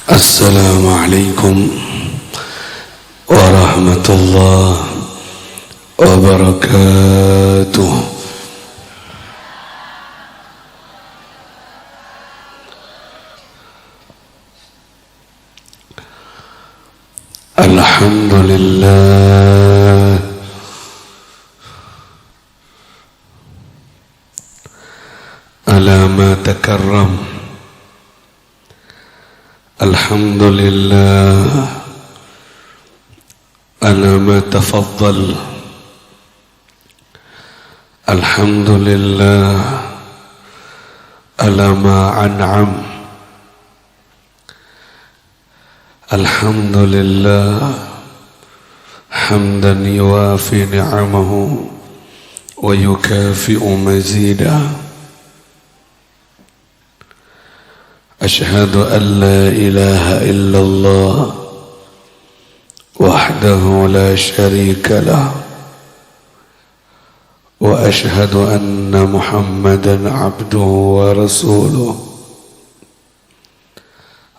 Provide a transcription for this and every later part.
Assalamualaikum warahmatullahi wabarakatuh. Alhamdulillah ala ma takarram. Alhamdulillah ala ma tafaddal. Alhamdulillah ala ma an'am. Alhamdulillah hamdan yuwafi ni'amahu wa yukafi'u mazidah. أشهد أن لا إله إلا الله وحده لا شريك له وأشهد أن محمدا عبده ورسوله.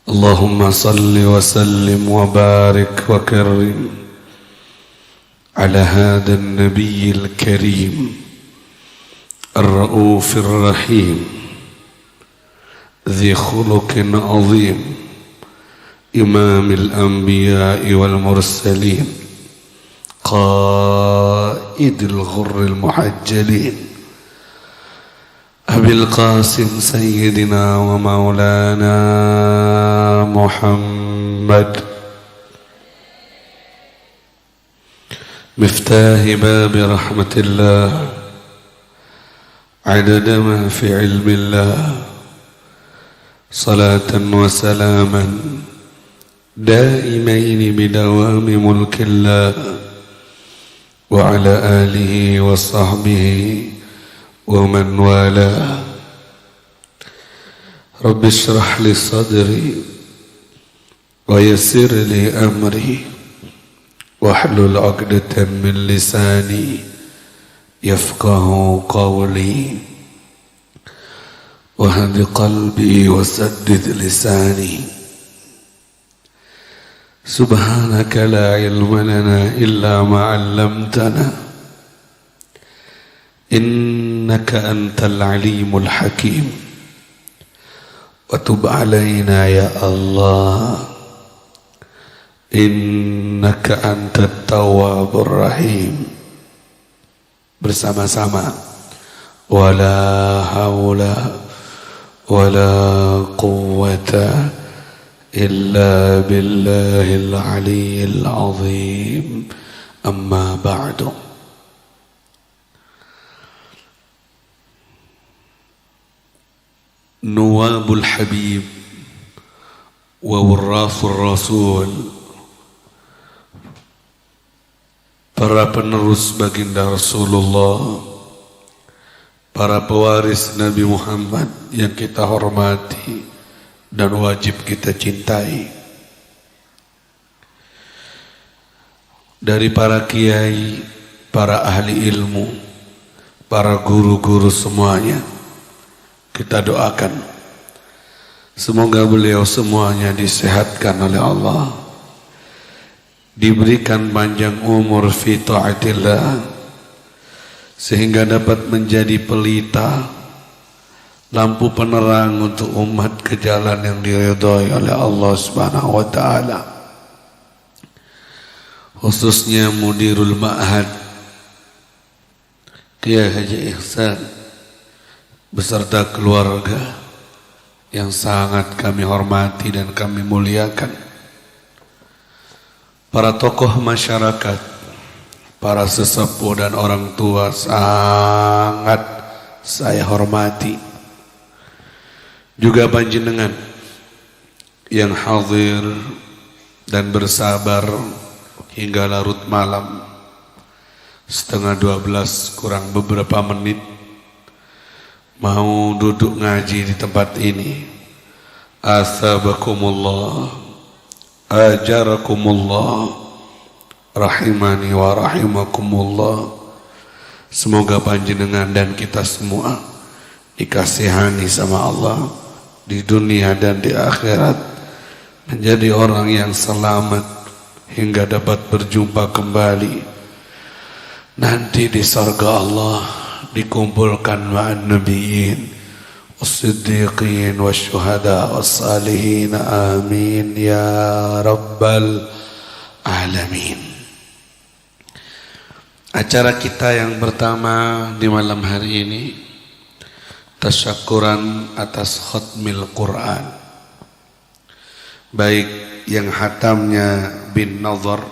اللهم صل وسلم وبارك وكرم على هذا النبي الكريم الرؤوف الرحيم ذي خلق عظيم إمام الأنبياء والمرسلين قائد الغر المحجلين أبي القاسم سيدنا ومولانا محمد مفتاح باب رحمة الله عدد ما في علم الله صلاة وسلاما دائمين بدوام ملك الله وعلى آله وصحبه ومن والاه. رب اشرح لي صدري ويسر لي أمري واحلل عقدة من لساني يفقه قولي وهد قلبي وسدد لساني. سبحانك لا علم لنا إلا ما علمتنا إنك أنت العليم الحكيم. وتب علينا يا الله إنك أنت التواب الرحيم. Bersama-sama wala haula wala quwwata illa billahil aliyyil azim. Amma ba'du. Nuwabul Habib wa wurrathur Rasul, para penerus baginda Rasulullah, para pewaris Nabi Muhammad yang kita hormati dan wajib kita cintai, dari para kiai, para ahli ilmu, para guru-guru semuanya, kita doakan semoga beliau semuanya disehatkan oleh Allah, diberikan panjang umur fi ta'atillah, sehingga dapat menjadi pelita, lampu penerang untuk umat ke jalan yang diridhai oleh Allah Subhanahu wa taala. Khususnya Mudirul Ma'had Kiai Haji Ihsan beserta keluarga yang sangat kami hormati dan kami muliakan, para tokoh masyarakat, para sesepuh dan orang tua sangat saya hormati, juga panjenengan yang hadir dan bersabar hingga larut malam, 11:30 kurang beberapa menit, mau duduk ngaji di tempat ini. Asabakumullah, ajarakumullah, rahimani wa rahimakumullah. Semoga panjenengan dan kita semua dikasihani sama Allah di dunia dan di akhirat, menjadi orang yang selamat hingga dapat berjumpa kembali nanti di surga Allah, dikumpulkan ma'an nabiyyin was-siddiqin wasyuhada was-salihin. Amin ya rabbal alamin. Acara kita yang pertama di malam hari ini, tasyakuran atas khatmil Quran, baik yang hatamnya bin nazar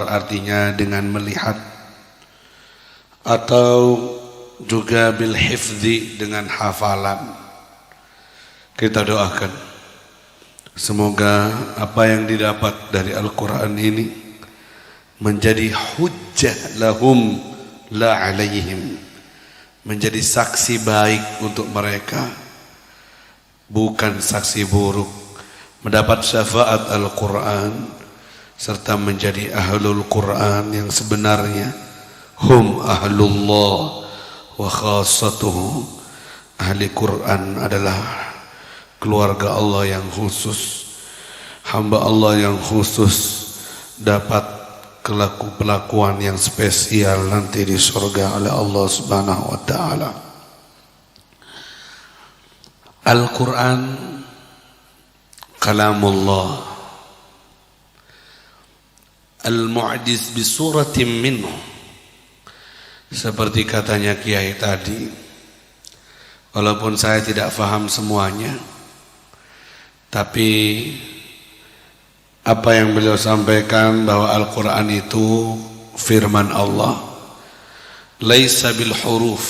artinya dengan melihat, atau juga bil hifzi dengan hafalan. Kita doakan semoga apa yang didapat dari Al-Quran ini menjadi hujjah lahum la alaihim, menjadi saksi baik untuk mereka, bukan saksi buruk, mendapat syafaat Al-Quran serta menjadi ahlul Quran yang sebenarnya. Hum ahlullah wa khassatuhu. Ahli Quran adalah keluarga Allah yang khusus, hamba Allah yang khusus, dapat kelakuan yang spesial nanti di surga oleh Allah Subhanahu wa taala. Al-Quran kalamullah, al-mu'jiz bi suratin minhu, seperti katanya Kiai tadi. Walaupun saya tidak paham semuanya, tapi apa yang beliau sampaikan bahwa Al-Quran itu firman Allah, laisa bil huruf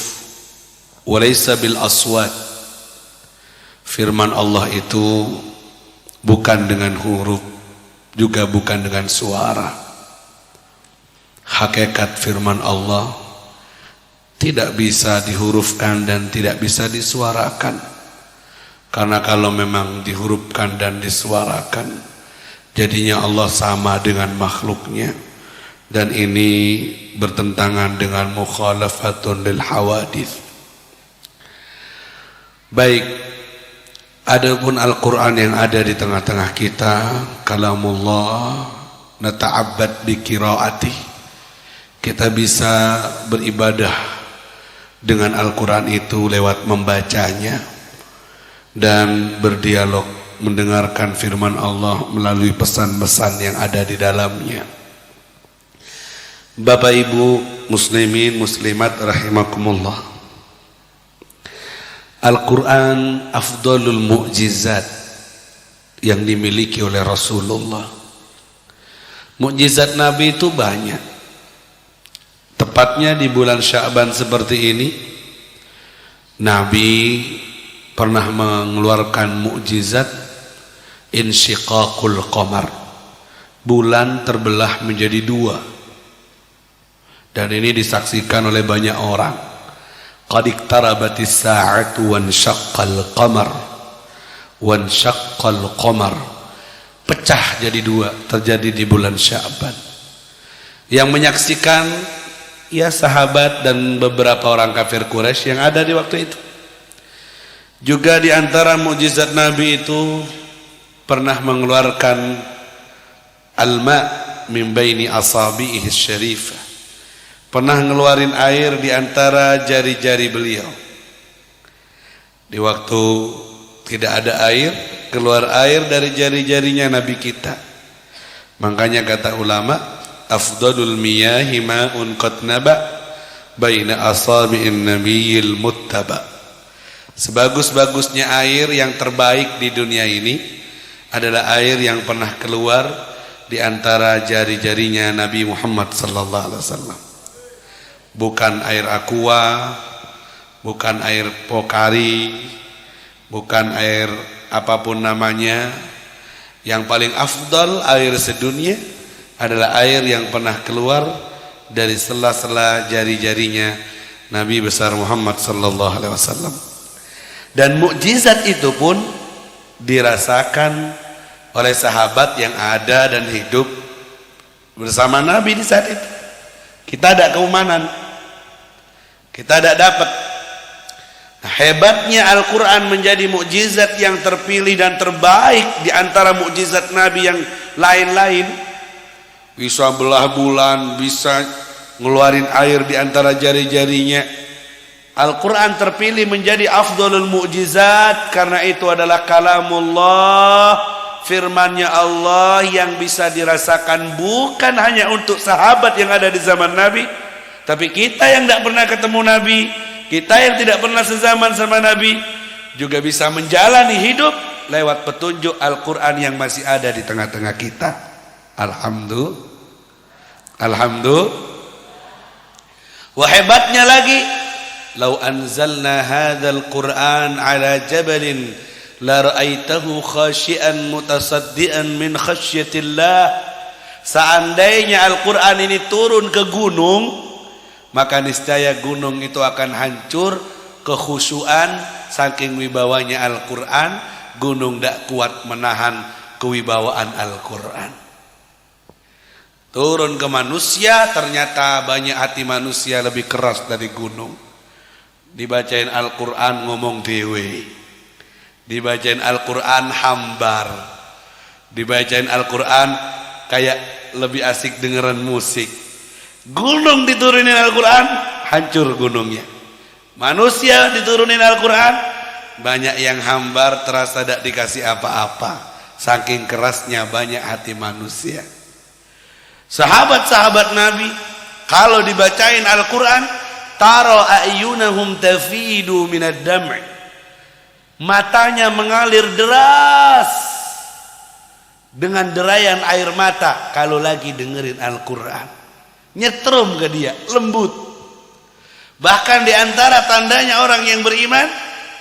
wa laisa bil aswat. Firman Allah itu bukan dengan huruf, juga bukan dengan suara. Hakikat firman Allah tidak bisa dihurufkan dan tidak bisa disuarakan, karena kalau memang dihurufkan dan disuarakan, jadinya Allah sama dengan makhluknya, dan ini bertentangan dengan mukhalafatun lil hawadith. Baik, adapun Al-Quran yang ada di tengah-tengah kita, kalamullah, nata'abbad bi qiraati, kita bisa beribadah dengan Al-Quran itu lewat membacanya dan berdialog, mendengarkan firman Allah melalui pesan-pesan yang ada di dalamnya. Bapak Ibu muslimin muslimat rahimakumullah, Al-Quran afdalul mu'jizat yang dimiliki oleh Rasulullah. Mukjizat Nabi itu banyak. Tepatnya di bulan Sya'ban seperti ini, Nabi pernah mengeluarkan mukjizat insyiqaqul qamar, bulan terbelah menjadi dua, dan ini disaksikan oleh banyak orang. Qad iqtarabatis sa'atu wansyaqqal qamar, pecah jadi dua, terjadi di bulan Sya'ban. Yang menyaksikan ya sahabat dan beberapa orang kafir Quraisy yang ada di waktu itu. Juga di antara mukjizat Nabi itu pernah mengeluarkan al-ma min baini asabihi syarifah, pernah ngeluarin air di antara jari-jari beliau. Di waktu tidak ada air, keluar air dari jari-jarinya Nabi kita. Makanya kata ulama, afdalul miyahi ma'un qad naba baina asabi'in nabiyil muttaba. Sebagus-bagusnya air, yang terbaik di dunia ini adalah air yang pernah keluar di antara jari-jarinya Nabi Muhammad sallallahu alaihi wasallam. Bukan air aqua, bukan air pokari, bukan air apapun namanya. Yang paling afdal air sedunia adalah air yang pernah keluar dari sela-sela jari-jarinya Nabi besar Muhammad sallallahu alaihi wasallam. Dan mukjizat itu pun dirasakan oleh sahabat yang ada dan hidup bersama Nabi di saat itu. Kita ada keumanan, kita ada dapat. Nah, Hebatnya Al-Quran menjadi mukjizat yang terpilih dan terbaik di antara mukjizat Nabi yang lain-lain. Bisa belah bulan, bisa ngeluarin air di antara jari-jarinya. Al-Quran terpilih menjadi afdalul mukjizat karena itu adalah kalamullah, firmannya Allah yang bisa dirasakan bukan hanya untuk sahabat yang ada di zaman Nabi, tapi kita yang tidak pernah ketemu Nabi, kita yang tidak pernah sezaman sama Nabi juga bisa menjalani hidup lewat petunjuk Al-Quran yang masih ada di tengah-tengah kita. Alhamdulillah. Wah, hebatnya lagi, lau anzalna hadzal Qur'an ala jabalin la ra'aitahu khashian mutasaddian min khasyatillah. Seandainya Al-Quran ini turun ke gunung, maka niscaya gunung itu akan hancur kekhusyuan saking wibawanya Al-Quran. Gunung tidak kuat menahan kewibawaan Al-Quran. Turun ke manusia, ternyata banyak hati manusia lebih keras dari gunung. Dibacain Al-Quran ngomong dewe, dibacain Al-Quran hambar, dibacain Al-Quran kayak lebih asik dengeran musik. Gunung diturunin Al-Quran, hancur gunungnya. Manusia diturunin Al-Quran, banyak yang hambar, terasa tidak dikasih apa-apa. Saking kerasnya banyak hati manusia. Sahabat-sahabat Nabi kalau dibacain Al-Quran, tara a'yunahum tafidu minad dam'i, matanya mengalir deras dengan derayan air mata kalau lagi dengerin Al-Quran. Nyetrum ke dia, lembut. Bahkan di antara tandanya orang yang beriman,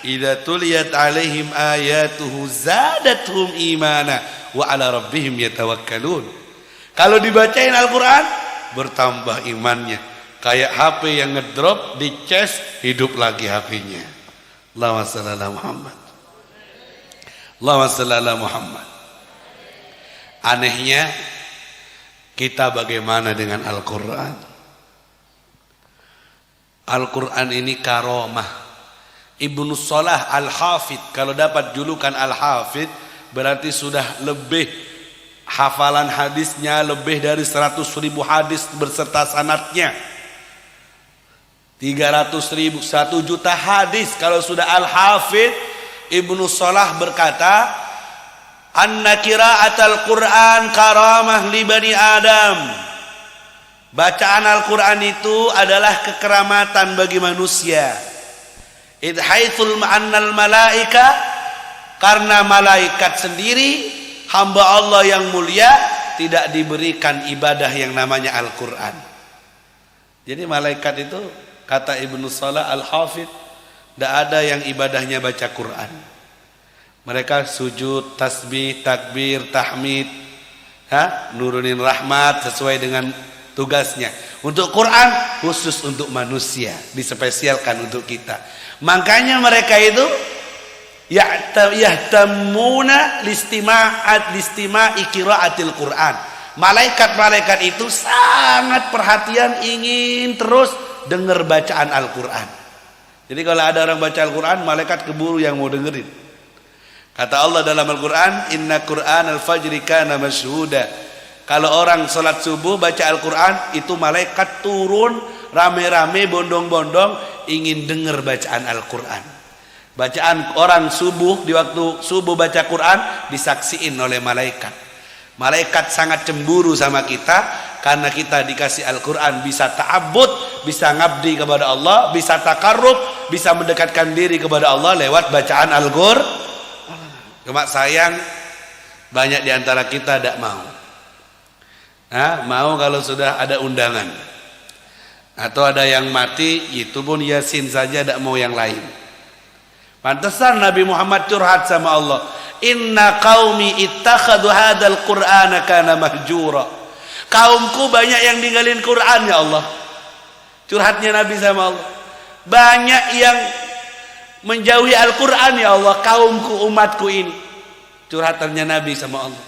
idza tuliyat alaihim ayatuhu zadatuhum imana wa ala rabbihim yatawakkalun. Kalau dibacain Al-Quran, bertambah imannya. Kayak HP yang ngedrop, dicas, hidup lagi HP-nya. Allahumma shalli ala Muhammad. Allahumma shalli ala Muhammad. Anehnya, kita bagaimana dengan Al-Quran? Al-Quran ini karomah. Ibnu Salah Al-Hafidh, kalau dapat julukan Al-Hafidh, berarti sudah lebih hafalan hadisnya lebih dari 100.000 hadis berserta sanadnya. 300.000, 1 juta hadis. Kalau sudah Al-Hafidh, Ibnu Salah berkata, anna qira'atal Qur'an karamah li bani Adam. Bacaan Al-Quran itu adalah kekeramatan bagi manusia. Idh haitsul ma'annal malaika, karena malaikat sendiri hamba Allah yang mulia tidak diberikan ibadah yang namanya Al-Quran. Jadi malaikat itu, kata Ibnu Salah Al-Hafidh, tidak ada yang ibadahnya baca Quran. Mereka sujud, tasbih, takbir, tahmid, nurunin rahmat sesuai dengan tugasnya. Untuk Quran khusus untuk manusia, dispesialkan untuk kita. Makanya mereka itu yahtamuna listima'i qiraatil Quran. Malaikat-malaikat itu sangat perhatian, ingin terus dengar bacaan Al-Quran. Jadi kalau ada orang baca Al-Quran, malaikat keburu yang mau dengerin. Kata Allah dalam Al-Quran, inna Qur'an al-fajri kana masyhuda. Kalau orang sholat subuh baca Al-Quran, itu malaikat turun rame-rame, bondong-bondong, ingin dengar bacaan Al-Quran. Bacaan orang subuh, di waktu subuh baca Quran, disaksiin oleh malaikat. Malaikat sangat cemburu sama kita, karena kita dikasih Al-Quran, bisa ta'abbud, bisa ngabdi kepada Allah, bisa takarrub, bisa mendekatkan diri kepada Allah lewat bacaan Al-Quran. Cuma sayang, banyak di antara kita tidak mau. Mau kalau sudah ada undangan, atau ada yang mati, itu pun Yasin saja, tidak mau yang lain. Pantesan Nabi Muhammad curhat sama Allah, inna qaumi ittakhadhu hadzal qur'ana kana mahjura. Kaumku banyak yang ninggalin Quran ya Allah. Curhatnya Nabi sama Allah, banyak yang menjauhi Al-Quran ya Allah, kaumku, umatku ini. Curhatannya Nabi sama Allah.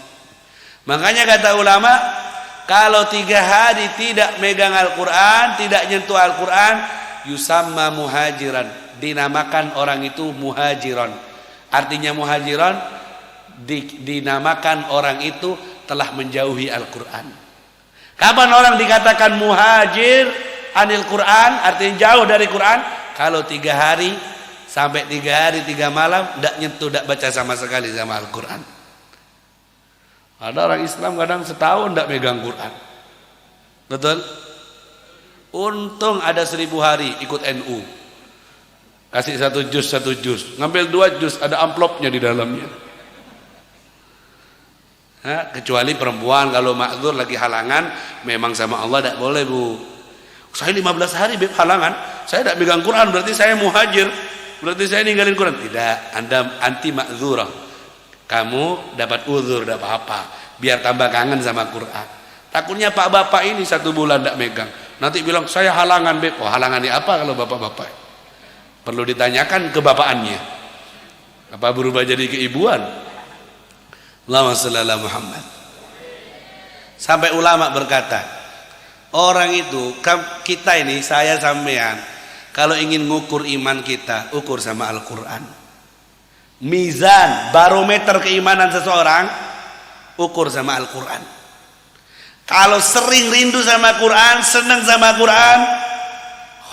Makanya kata ulama, kalau 3 hari tidak megang Al-Quran, tidak nyentuh Al-Quran, yusamma muhajiran, dinamakan orang itu muhajiron. Artinya muhajiron dinamakan orang itu telah menjauhi Al-Quran. Kapan orang dikatakan muhajir anil Quran, artinya jauh dari Quran? Kalau 3 hari sampai 3 hari 3 malam tidak nyentuh, tidak baca sama sekali sama Al-Quran. Ada orang Islam kadang setahun tidak megang Quran. Betul? Untung ada 1000 hari ikut NU, kasih 1 juz, ngambil 2 juz, ada amplopnya di dalamnya. Kecuali perempuan kalau ma'dzur lagi halangan, memang sama Allah tidak boleh, Bu. Saya 15 hari beb halangan, saya tidak megang Quran, berarti saya muhajir, berarti saya ninggalin Quran. Tidak, Anda anti ma'dzurah, kamu dapat uzur, tidak apa-apa, biar tambah kangen sama Quran. Takutnya pak bapak ini 1 bulan tidak megang, nanti bilang saya halangan beb. Oh, halangannya apa kalau bapak-bapak? Perlu ditanyakan kebapaannya, apa berubah jadi keibuan? Allahumma shalli ala Muhammad. Sampai ulama berkata, orang itu, kita ini, saya sampean, kalau ingin ngukur iman kita, ukur sama Al-Quran. Mizan, barometer keimanan seseorang, ukur sama Al-Quran. Kalau sering rindu sama Quran, senang sama Quran,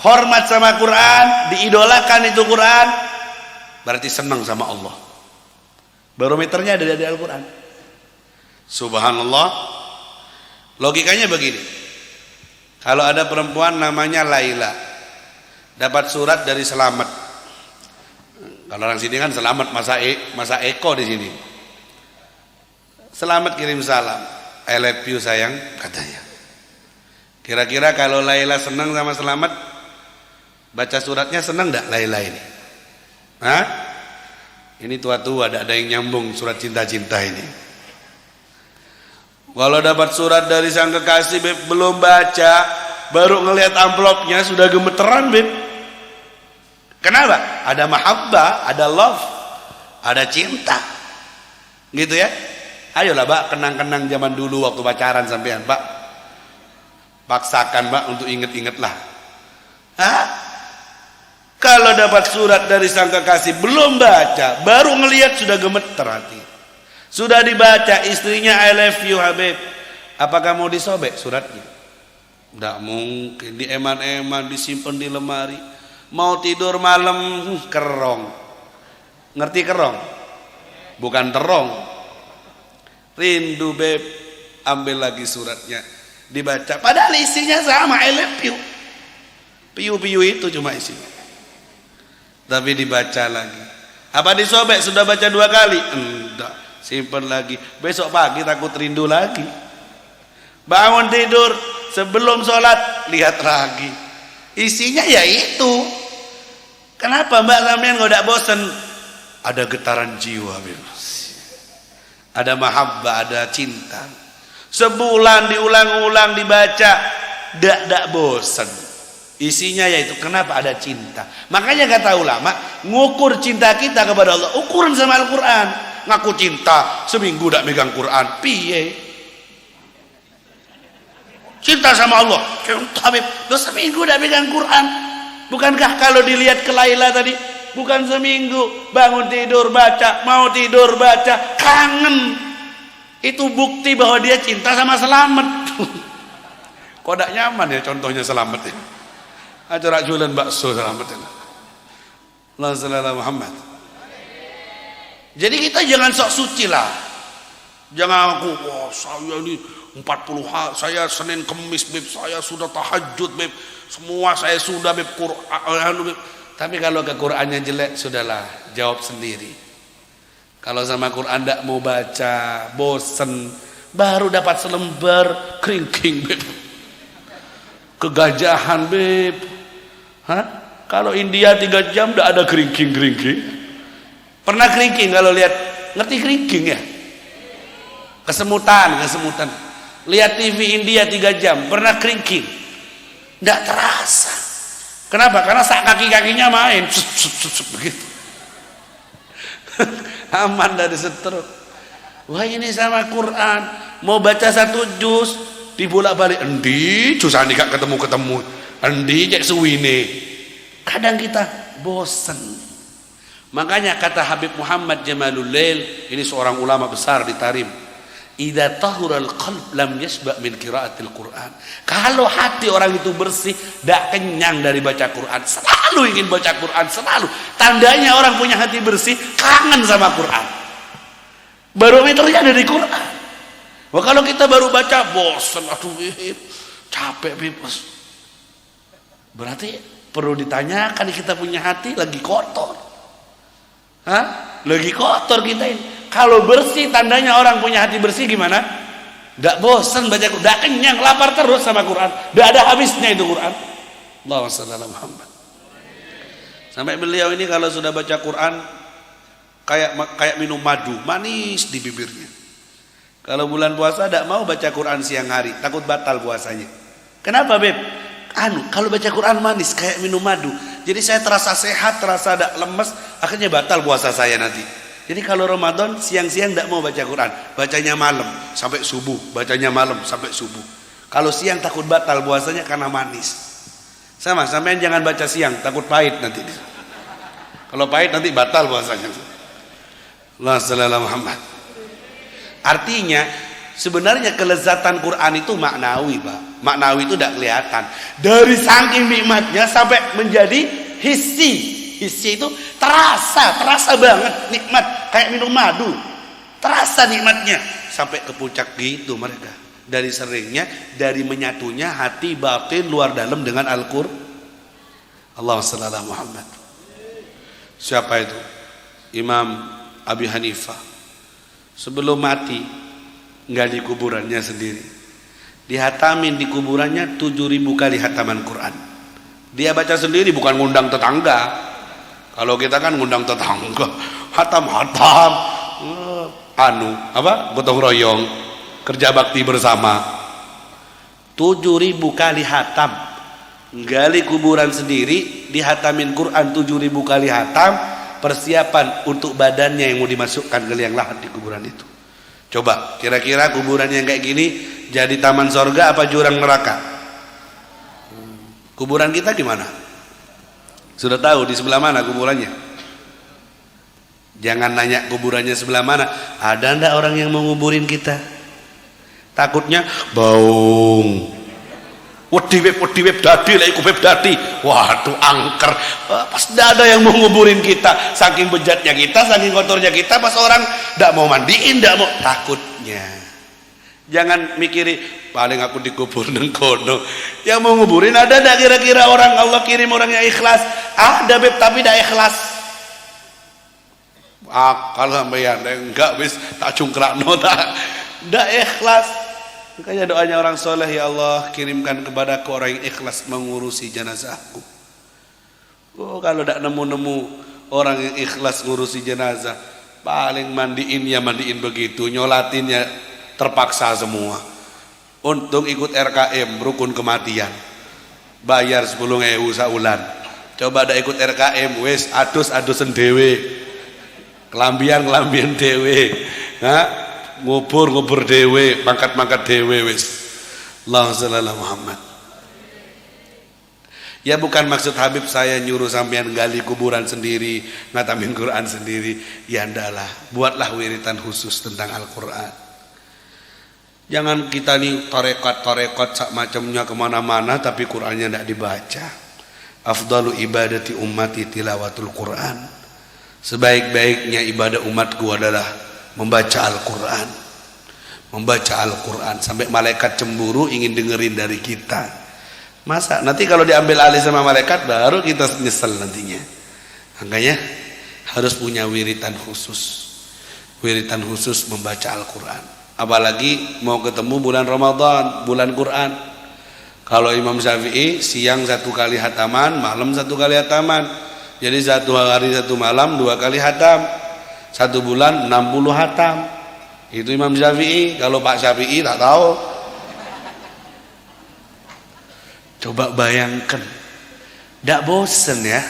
hormat sama Quran, diidolakan itu Quran, berarti senang sama Allah. Barometernya ada di Al-Quran. Subhanallah. Logikanya begini, kalau ada perempuan namanya Laila, dapat surat dari Selamat. Kalau orang sini kan Selamat masa Eko di sini. Selamat kirim salam, I love you sayang, katanya. Kira-kira kalau Laila senang sama Selamat, baca suratnya senang enggak Laila ini? Hah? Ini tua-tua, ada yang nyambung surat cinta-cinta ini. Kalau dapat surat dari sang kekasih, beb, belum baca, baru ngelihat amplopnya sudah gemeteran, beb. Kenapa? Ada mahabbah, ada love, ada cinta, gitu ya. Ayolah, Pak, kenang-kenang zaman dulu waktu pacaran sampean, Pak. Paksakan, Pak, untuk inget-inget lah. Hah? Kalau dapat surat dari sang kekasih belum baca, baru ngelihat sudah gemeter hati. Sudah dibaca istrinya, I love you Habib, apakah mau disobek suratnya? Tidak mungkin, dieman-eman, disimpan di lemari. Mau tidur malam kerong. Ngerti kerong? Bukan terong. Rindu beb, ambil lagi suratnya, dibaca. Padahal isinya sama, I love you. Piu-piu itu cuma isinya. Tapi dibaca lagi. Apa disobek? Sudah baca 2 kali? Enggak, simpan lagi. Besok pagi takut rindu lagi. Bangun tidur, sebelum sholat lihat lagi. Isinya ya itu. Kenapa Mbak sampean nggak bosan? Ada getaran jiwa, ada mahabbah, ada cinta. Sebulan diulang-ulang dibaca, dak bosan. Isinya yaitu kenapa ada cinta. Makanya kata ulama, ngukur cinta kita kepada Allah ukuran sama Al-Quran. Ngaku cinta seminggu tidak megang Quran, piye? Cinta sama Allah, Habib, lo seminggu tidak megang Quran. Bukankah kalau dilihat ke Laila tadi, bukan seminggu, bangun tidur baca, mau tidur baca, kangen. Itu bukti bahwa dia cinta sama Selamat. Kok tidak nyaman ya contohnya Selamat ini? Acara jualan bakso Selamat ini. Allahumma shalli ala Muhammad. Jadi kita jangan sok suci lah. Jangan aku, wah saya ini 40 hari, saya Senin Kemis beb, saya sudah tahajud beb, semua saya sudah beb Quran beb. Tapi kalau ke Qurannya jelek, sudahlah, jawab sendiri. Kalau sama Quran tidak mau baca, bosen, baru dapat selembar keringking beb, kegajahan beb. Hah? Kalau India 3 jam tidak ada keringking. Pernah keringking kalau lihat, ngerti keringking ya? Kesemutan. Lihat TV India 3 jam, pernah keringking? Tidak terasa. Kenapa? Karena sak kaki-kakinya main, begitu. Aman dari stroke. Wah ini sama Quran, mau baca 1 juz, dibolak-balik. Endi, juz ani gak ketemu. Endi cek suwine. Kadang kita bosan. Makanya kata Habib Muhammad Jamalul Lail, ini seorang ulama besar di Tarim, idza tahural qalb lam yasba min qiraatil Quran. Kalau hati orang itu bersih, tidak kenyang dari baca Quran, selalu ingin baca Quran, selalu. Tandanya orang punya hati bersih, kangen sama Quran. Barometernya dari Quran. Wah, kalau kita baru baca bosan, aduh capek bebas, berarti perlu ditanyakan kita punya hati lagi kotor. Lagi kotor kita ini. Kalau bersih, tandanya orang punya hati bersih gimana? Gak bosan baca Quran, gak kenyang, lapar terus sama Quran, gak ada habisnya itu Quran. Allahumma shalli ala Muhammad. Sampai beliau ini kalau sudah baca Quran kayak minum madu, manis di bibirnya. Kalau bulan puasa gak mau baca Quran siang hari, takut batal puasanya. Kenapa Beb? Kalau baca Quran manis kayak minum madu, jadi saya terasa sehat, terasa tidak lemes, akhirnya batal puasa saya nanti. Jadi kalau Ramadan siang-siang tidak mau baca Quran, bacanya malam sampai subuh, bacanya malam sampai subuh. Kalau siang takut batal puasanya karena manis. Sama, sampean jangan baca siang, takut pahit nanti. Kalau pahit nanti batal puasanya. Allahumma shalli ala Muhammad. Artinya sebenarnya kelezatan Quran itu maknawi, Pak. Maknawi itu tidak kelihatan. Dari saking nikmatnya sampai menjadi hissi. Hissi itu terasa banget nikmat, kayak minum madu. Terasa nikmatnya sampai ke puncak gitu mereka. Dari seringnya, dari menyatunya hati batin luar dalam dengan Al-Qur'an. Allahumma shalli ala Muhammad. Siapa itu? Imam Abi Hanifah. Sebelum mati gali kuburannya sendiri, dihatamin di kuburannya 7.000 kali hataman Quran. Dia baca sendiri, bukan ngundang tetangga. Kalau kita kan ngundang tetangga, hatam-hatam, gotong royong, kerja bakti bersama. 7.000 kali hatam, gali kuburan sendiri, dihatamin Quran 7.000 kali hatam, persiapan untuk badannya yang mau dimasukkan ke liang lahat di kuburan itu. Coba, kira-kira kuburan yang kayak gini jadi taman sorga apa jurang neraka? Kuburan kita gimana? Sudah tahu di sebelah mana kuburannya? Jangan nanya kuburannya sebelah mana. Ada ndak orang yang mau nguburin kita? Takutnya baung. Wedi web dadi lek iku web dadi. Waduh angker. Pas ndak ada yang mau nguburin kita. Saking bejatnya kita, saking kotornya kita, pas orang ndak mau mandiin, ndak mau, takutnya. Jangan mikiri paling aku dikubur nang kono. Yang mau nguburin ada ndak kira-kira orang Allah kirim orang yang ikhlas? Ada Beb, tapi ndak ikhlas. Akal sampeyan enggak wis tak cungkrakno tak. Ndak ikhlas. Makanya doanya orang soleh, ya Allah kirimkan kepadaku orang yang ikhlas mengurusi jenazahku. Oh, kalau tidak nemu-nemu orang yang ikhlas ngurusi jenazah, paling mandiin ya mandiin begitu, nyolatin ya terpaksa semua. Untuk ikut RKM rukun kematian, bayar 10.000 saulan. Coba ada ikut RKM, wes adus-adusen dewe, kelambian dewe, ngubur dewe, mangkat dewe wis. Allahumma shalli ala Muhammad. Ya bukan maksud Habib saya nyuruh sampean gali kuburan sendiri, ngatamin Quran sendiri. Ya ndalah, buatlah wiritan khusus tentang Al-Quran. Jangan kita nih tarekat sak macamnya kemana-mana tapi Qurannya tidak dibaca. Afdalu ibadati ummati tilawatul Quran. Sebaik-baiknya ibadah umatku adalah membaca Al-Quran. Membaca Al-Quran sampai malaikat cemburu ingin dengerin dari kita. Masa nanti kalau diambil alih sama malaikat baru kita nyesel nantinya. Makanya harus punya wiritan khusus. Wiritan khusus membaca Al-Quran. Apalagi mau ketemu bulan Ramadan, bulan Quran. Kalau Imam Syafi'i siang 1 kali hataman, malam 1 kali hataman. Jadi 1 hari 1 malam 2 kali hatam. 1 bulan 60 hatam. Itu Imam Syafi'i. Kalau Pak Syafi'i tak tahu. Coba bayangkan, tidak bosen ya.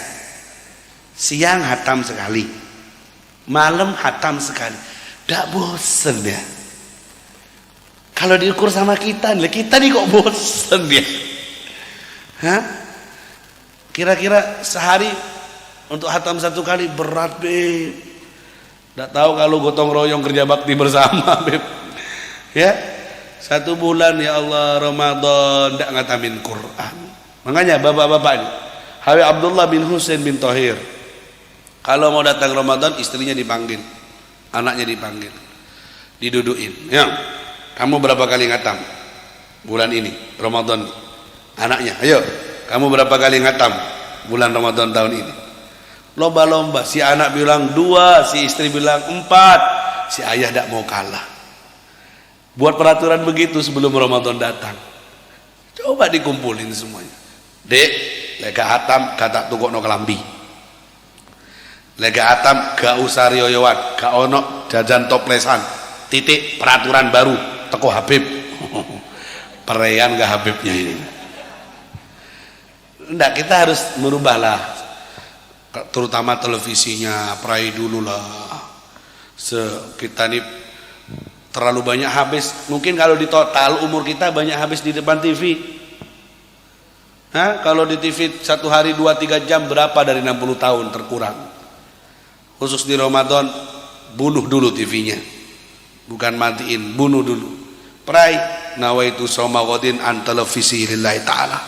Siang hatam sekali, malam hatam sekali, tidak bosen ya. Kalau diukur sama kita nih kok bosen ya? Kira-kira sehari Untuk hatam satu kali berat, Beb. Nggak tahu kalau gotong royong kerja bakti bersama, Beb. Ya, 1 bulan ya Allah Ramadan nggak ngatamin Quran. Makanya bapak-bapak ini, Habib Abdullah bin Husain bin Thohir, kalau mau datang Ramadan istrinya dipanggil, anaknya dipanggil, diduduin. Ya, kamu berapa kali ngatam bulan ini Ramadan? Anaknya, ayo, kamu berapa kali ngatam bulan Ramadan tahun ini? Lomba-lomba, si anak bilang 2, si istri bilang 4, si ayah tidak mau kalah. Buat peraturan begitu sebelum Ramadan datang. Coba dikumpulin semuanya. Dek, lega hatam kata tukok no kelambi. Lega hatam gak usah riyoyowan, gak ono jajan toplesan. Titik peraturan baru teko Habib. Perayaan gak Habibnya ini. Enggak, kita harus merubahlah. Terutama televisinya, perai dulu lah. Kita nih terlalu banyak habis. Mungkin kalau di total umur kita banyak habis di depan TV. Kalau di TV satu hari 2-3 jam berapa dari 60 tahun terkurang. Khusus di Ramadan, bunuh dulu TV-nya. Bukan matiin, bunuh dulu. Perai nawaitu soma ghadin an televisi lillahi ta'ala.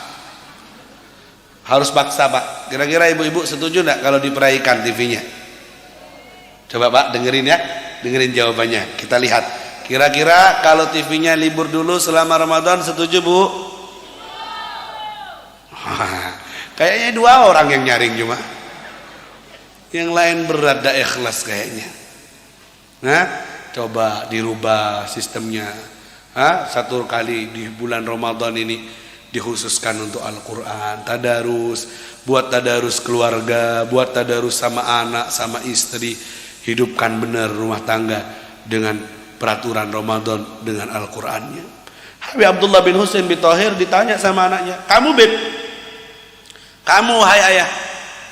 Harus paksa, Pak. Kira-kira ibu-ibu setuju enggak kalau diperaikan TV-nya? Coba Pak dengerin ya. Dengerin jawabannya. Kita lihat. Kira-kira kalau TV-nya libur dulu selama Ramadan setuju, Bu? Kayaknya 2 orang yang nyaring cuma. Yang lain berat dah ikhlas kayaknya. Nah, coba dirubah sistemnya. 1 kali di bulan Ramadan ini dikhususkan untuk Al-Quran, tadarus, buat tadarus keluarga, buat tadarus sama anak, sama istri, hidupkan benar rumah tangga dengan peraturan Ramadan dengan Al-Qurannya. Habib Abdullah bin Husain bin Thohir ditanya sama anaknya, kamu Beb, kamu hai ayah,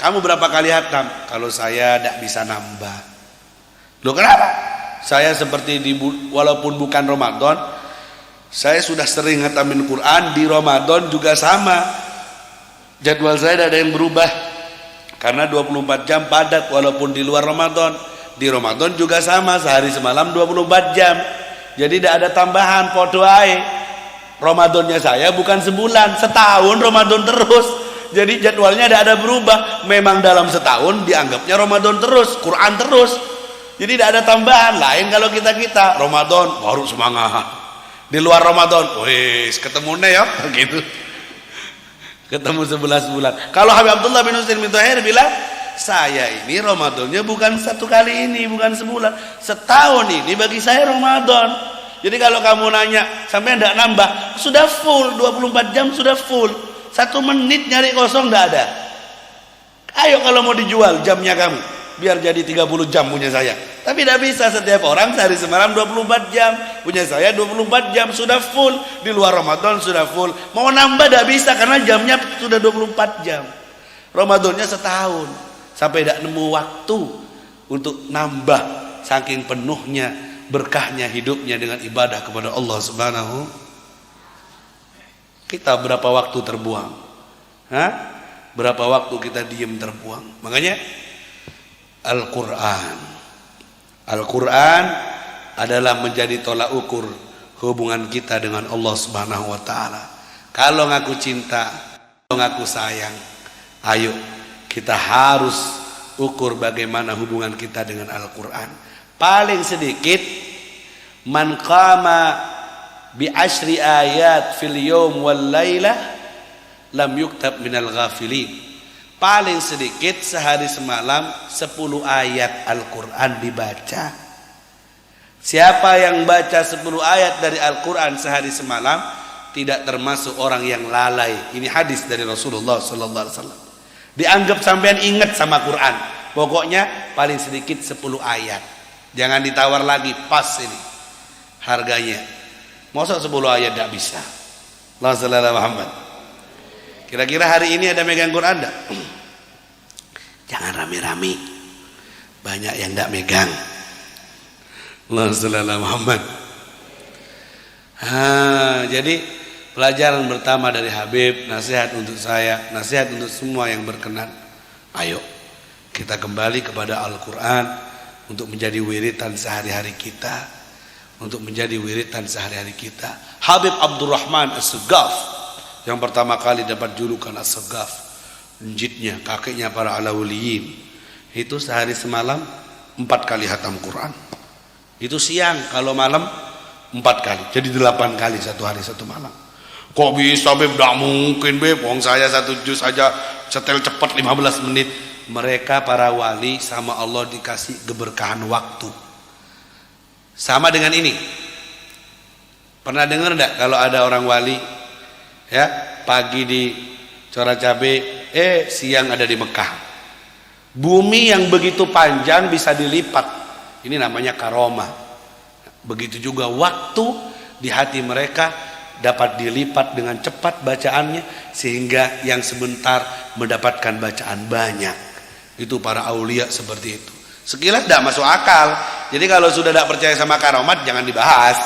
kamu berapa kali hatam? Kalau saya tidak bisa nambah. Loh kenapa? Saya seperti walaupun bukan Ramadan, saya sudah sering ngatamin Quran, di Ramadan juga sama. Jadwal saya tidak ada yang berubah. Karena 24 jam padat walaupun di luar Ramadan. Di Ramadan juga sama, sehari semalam 24 jam. Jadi tidak ada tambahan, podo ae. Ramadannya saya bukan sebulan, setahun Ramadan terus. Jadi jadwalnya tidak ada berubah. Memang dalam setahun dianggapnya Ramadan terus, Quran terus. Jadi tidak ada tambahan. Lain kalau kita Ramadan baru semangat. Di luar Ramadan, wes ketemu nih ya, gitu. Ketemu 11 bulan. Kalau Habib Abdullah bin Husain bin Thohir bilang, saya ini Ramadannya bukan 1 kali ini, bukan sebulan, setahun ini bagi saya Ramadan. Jadi kalau kamu nanya, sampai enggak nambah, sudah full, 24 jam sudah full. 1 menit nyari kosong enggak ada. Ayo kalau mau dijual jamnya kamu, biar jadi 30 jam punya saya. Tapi tidak bisa, setiap orang sehari semalam 24 jam, punya saya 24 jam sudah full. Di luar Ramadan sudah full. Mau nambah tidak bisa karena jamnya sudah 24 jam. Ramadannya setahun, sampai tidak nemu waktu untuk nambah, saking penuhnya berkahnya hidupnya dengan ibadah kepada Allah Subhanahu. Kita berapa waktu terbuang? Berapa waktu kita diam terbuang? Makanya Al-Quran adalah menjadi tolak ukur hubungan kita dengan Allah Subhanahu wa ta'ala. Kalau ngaku cinta, kalau ngaku sayang, ayo kita harus ukur bagaimana hubungan kita dengan Al-Quran. Paling sedikit, man qama bi 10 ayat fil yawm wal laylah lam yuktab minal ghafilin. Paling sedikit sehari semalam 10 ayat Al-Quran dibaca. Siapa yang baca 10 ayat dari Al-Quran sehari semalam tidak termasuk orang yang lalai. Ini hadis dari Rasulullah sallallahu alaihi wasallam. Dianggap sampean ingat sama Quran. Pokoknya paling sedikit 10 ayat. Jangan ditawar lagi, pas ini harganya. Masa 10 ayat tidak bisa? Allahumma shalli ala Muhammad. Kira-kira hari ini ada megang Quran enggak? Jangan rame-rame. Banyak yang enggak megang. Allahumma shalli ala Muhammad. Jadi pelajaran pertama dari Habib, nasihat untuk saya, nasihat untuk semua yang berkenan. Ayo Kita kembali kepada Al-Quran untuk menjadi wiridan sehari-hari kita, untuk menjadi wiridan sehari-hari kita. Habib Abdurrahman As-Saggaf yang pertama kali dapat julukan As-Saggaf, njitnya kakeknya para alawliyin, itu sehari semalam 4 kali hatam Quran. Itu siang, kalau malam 4 kali, jadi 8 kali satu hari satu malam. Kok bisa Beb? Tidak mungkin Beb, wong saya 1 juz aja setel cepat 15 menit. Mereka para wali sama Allah dikasih keberkahan waktu. Sama dengan ini. Pernah dengar enggak kalau ada orang wali ya, pagi di Coracabe, siang ada di Mekah. Bumi yang begitu panjang bisa dilipat. Ini namanya karomah. Begitu juga waktu di hati mereka dapat dilipat dengan cepat bacaannya, sehingga yang sebentar mendapatkan bacaan banyak. Itu para aulia seperti itu. Sekilas tidak masuk akal. Jadi kalau sudah tidak percaya sama karamat, jangan dibahas.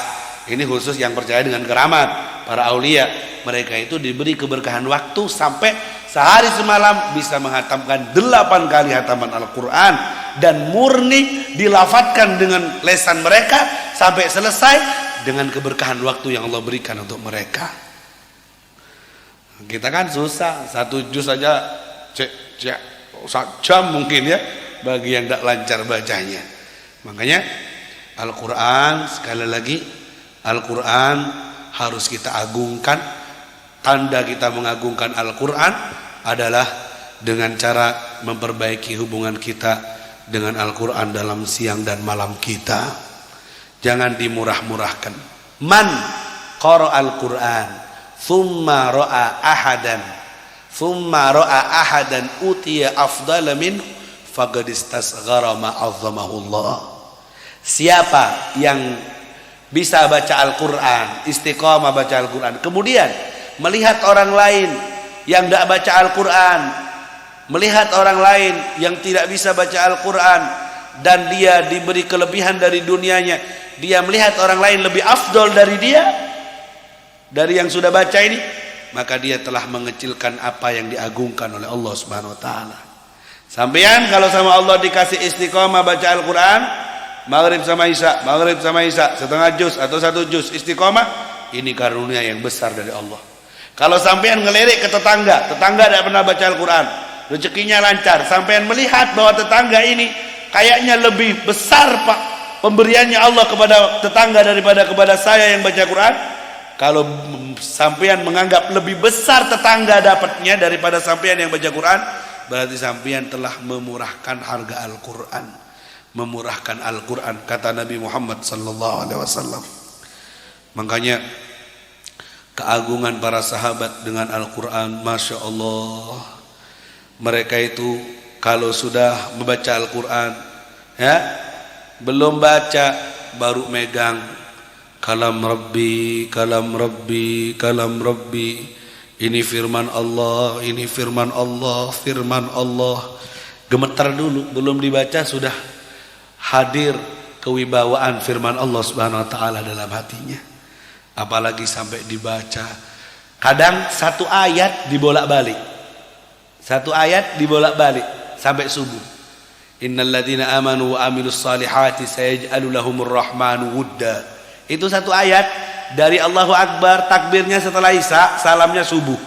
Ini khusus yang percaya dengan keramat. Para aulia, mereka itu diberi keberkahan waktu sampai sehari semalam bisa menghatamkan 8 kali hataman Al-Quran, dan murni dilafatkan dengan lesan mereka sampai selesai dengan keberkahan waktu yang Allah berikan untuk mereka. Kita kan susah, 1 juz saja cek 1 jam mungkin ya, bagi yang tidak lancar bacanya. Makanya Al-Quran, sekali lagi, Al-Quran harus kita agungkan. Tanda kita mengagungkan Al-Quran adalah dengan cara memperbaiki hubungan kita dengan Al-Quran dalam siang dan malam kita. Jangan dimurah-murahkan. Man qara Al-Quran thumma ra'a ahadan utiya afdala min faqad istasghara ma 'azzamahullah. Siapa yang bisa baca Al-Quran, istiqamah baca Al-Quran, kemudian melihat orang lain yang tidak baca Al-Quran, melihat orang lain yang tidak bisa baca Al-Quran, dan dia diberi kelebihan dari dunianya, dia melihat orang lain lebih afdol dari dia, dari yang sudah baca ini, maka dia telah mengecilkan apa yang diagungkan oleh Allah Subhanahu wa taala. Sampean kalau sama Allah dikasih istiqamah baca Al-Quran, maghrib sama isya, setengah juz atau 1 juz istiqamah, ini karunia yang besar dari Allah. Kalau sampean ngelirik ke tetangga tidak pernah baca Al-Quran, rezekinya lancar, sampean melihat bahwa tetangga ini kayaknya lebih besar Pak pemberiannya Allah kepada tetangga daripada kepada saya yang baca Quran. Kalau sampean menganggap lebih besar tetangga dapatnya daripada sampean yang baca Quran, berarti sampean telah memurahkan harga Al-Quran, memurahkan Al-Quran, kata Nabi Muhammad sallallahu alaihi wasallam. Makanya keagungan para sahabat dengan Al-Quran, Masya Allah. Mereka itu kalau sudah membaca Al-Quran ya, belum baca baru megang kalam Rabbi, kalam Rabbi, kalam Rabbi. Ini firman Allah, ini firman Allah, firman Allah. Gemetar dulu, belum dibaca sudah hadir kewibawaan firman Allah Subhanahu wa taala dalam hatinya. Apalagi sampai dibaca. Kadang 1 ayat dibolak-balik. 1 ayat dibolak-balik sampai subuh. Innal ladzina amanu wa amilus salihati sayaj'alu lahumur rahmanu wudda. Itu 1 ayat dari Allahu Akbar, takbirnya setelah Isya, salamnya subuh.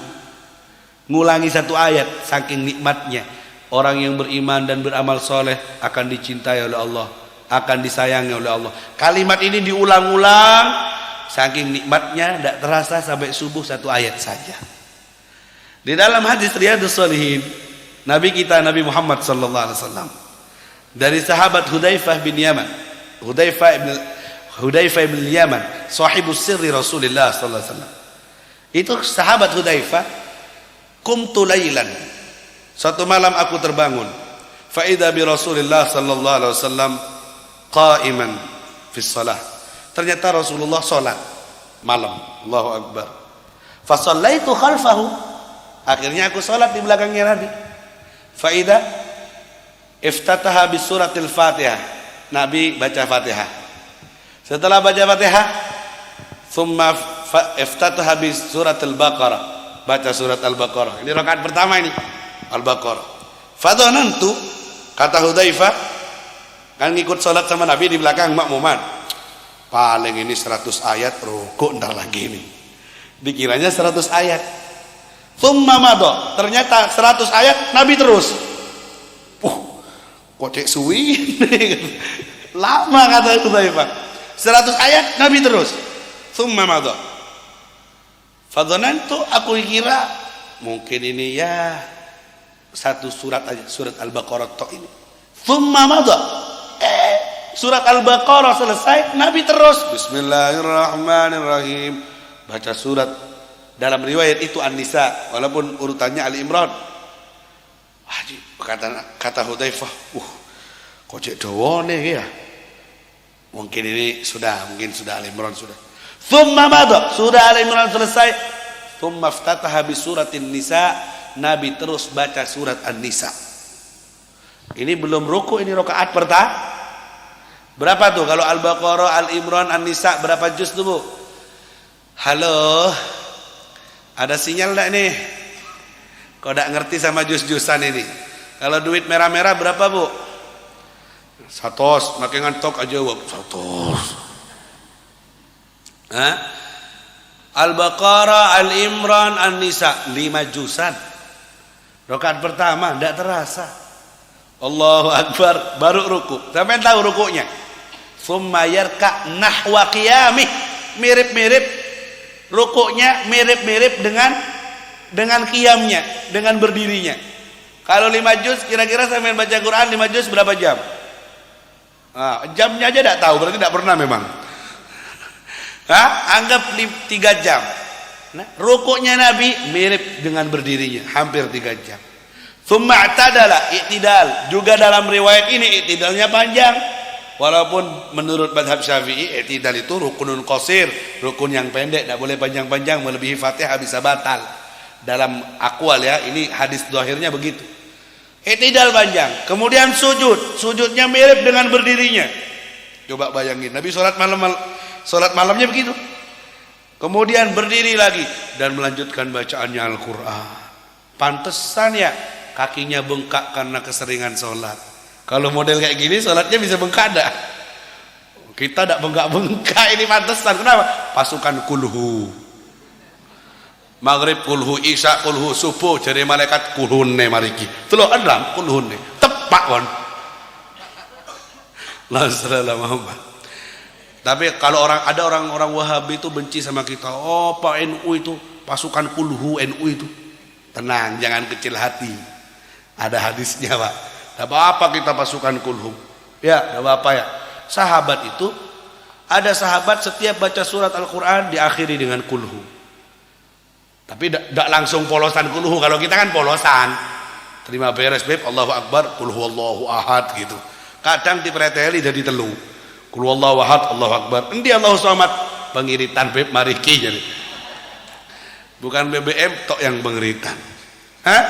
Ngulangi 1 ayat, saking nikmatnya. Orang yang beriman dan beramal soleh akan dicintai oleh Allah, akan disayangi oleh Allah. Kalimat ini diulang-ulang, saking nikmatnya tidak terasa sampai subuh 1 ayat saja. Di dalam hadis Riyadhus Shalihin, Nabi kita Nabi Muhammad sallallahu alaihi wasallam, dari sahabat Hudzaifah bin Yaman, Hudzaifah bin Yaman, sahibus sirri Rasulullah sallallahu alaihi wasallam. Itu sahabat Hudzaifah, qumtu lailan, satu malam aku terbangun, fa idza bi Rasulillah sallallahu alaihi wasallam qa'iman fi shalah. Ternyata Rasulullah salat malam, Allahu Akbar. Fa shallaitu khalfahu, akhirnya aku salat di belakangnya Nabi. Fa idza iftataha bi suratil Fatihah, Nabi baca Fatihah. Setelah baca Fatihah, thumma iftataha bi suratil Baqarah, baca surat Al-Baqarah. Ini rakaat pertama ini, Al-Baqarah. Fadhanantu, Kata Hudzaifah, kan ngikut sholat sama Nabi di belakang makmuman. Paling ini 100 ayat rukuk ntar lagi ini. Dikiranya 100 ayat. Tsumma madha. Ternyata 100 ayat Nabi terus. Kok cek suwi? Lama kata Hudzaifah. 100 ayat Nabi terus. Tsumma madha. Fadhanantu, aku kira mungkin ini ya satu surat aja, surat Al-Baqarah tok ini. Tsumma madha. Surat Al-Baqarah selesai, Nabi terus Bismillahirrahmanirrahim. Baca surat, dalam riwayat itu An-Nisa, walaupun urutannya Ali Imran. Wajib, kata Hudzaifah, kok cek dawane ya. Mungkin sudah Ali Imran sudah. Tsumma madha, sudah Ali Imran selesai. Tsumma iftataha bi suratin Nisa, Nabi terus baca surat An-Nisa. Ini belum ruku, ini rakaat pertama. Berapa tuh kalau Al-Baqarah, Al-Imran, An-Nisa berapa juz tuh, Bu? Halo. Ada sinyal enggak nih? Kok enggak ngerti sama juz-juzan ini? Kalau duit merah-merah berapa, Bu? 100, makin ngantok aja, Bu. 100. Hah? Al-Baqarah, Al-Imran, An-Nisa 5 juzan. Rakaat pertama enggak terasa. Allahu Akbar, baru ruku. Sampai tahu rukunya. Tsumma yarka nahwa qiyamih. Mirip-mirip rukunya, mirip-mirip dengan qiyamnya, dengan berdirinya. Kalau 5 juz kira-kira sampai baca Quran 5 juz berapa jam? Jamnya aja enggak tahu, berarti enggak pernah memang. Anggap 3 jam. Nah, rukuknya Nabi mirip dengan berdirinya, hampir 3 jam. Tsumma i'tadala, i'tidal. Juga dalam riwayat ini i'tidalnya panjang. Walaupun menurut mazhab Syafi'i i'tidal itu rukunun qasir, rukun yang pendek, tidak boleh panjang-panjang, melebihi Fatihah bisa batal. Dalam aqwal ya, ini hadis zahirnya begitu. I'tidal panjang, kemudian sujudnya mirip dengan berdirinya. Coba bayangin, Nabi salat malamnya begitu. Kemudian berdiri lagi dan melanjutkan bacaannya Al-Qur'an. Pantesan ya kakinya bengkak karena keseringan sholat. Kalau model kayak gini sholatnya bisa bengkak dah. Kita tidak bengkak-bengkak, ini pantesan. Kenapa? Pasukan kulhu. Maghrib kulhu, isya kulhu, subuh jadi malaikat kulhunne mariki. Telok adam kulhunne. Tepak kon. La sallallahu Muhammad. Tapi kalau ada orang-orang Wahabi itu benci sama kita. Oh, Pak NU itu pasukan kulhu NU itu. Tenang, jangan kecil hati. Ada hadisnya, Pak. Tidak apa-apa kita pasukan kulhu. Ya, tidak apa-apa ya. Sahabat itu, ada sahabat setiap baca surat Al-Quran diakhiri dengan kulhu. Tapi tidak langsung polosan kulhu. Kalau kita kan polosan. Terima beres, Beb. Allahu Akbar. Kulhu Allahu Ahad gitu. Kadang dipreteli jadi telu. Kulhu Allahu Ahad. Allahu Akbar. Endi Allahu Samad. Pengiritan, Beb. Mariki jadi. Bukan BBM tok yang pengiritan. Hah?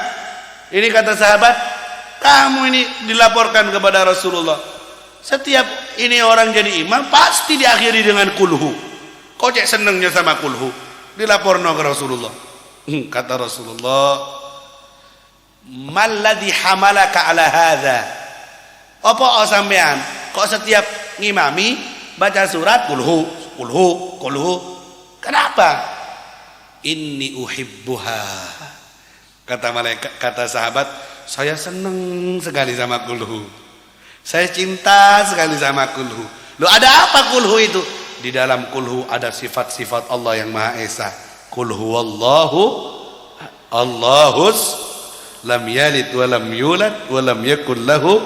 Ini kata sahabat, kamu ini dilaporkan kepada Rasulullah. Setiap ini orang jadi imam pasti diakhiri dengan kulhu. Kok cek senengnya sama kulhu? Dilaporno ke Rasulullah. Kata Rasulullah, "Malladhi hamalaka ala hadza?" Apa sampean? Kok setiap ngimami baca surat kulhu, kulhu, kulhu? Kenapa? Inni uhibbuha. Kata sahabat, saya senang sekali sama kulhu. Saya cinta sekali sama kulhu. Loh, ada apa kulhu itu? Di dalam kulhu ada sifat-sifat Allah yang Maha Esa. Kulhu Allahus lam yalid wa lam yulad wa lam yakul lahu.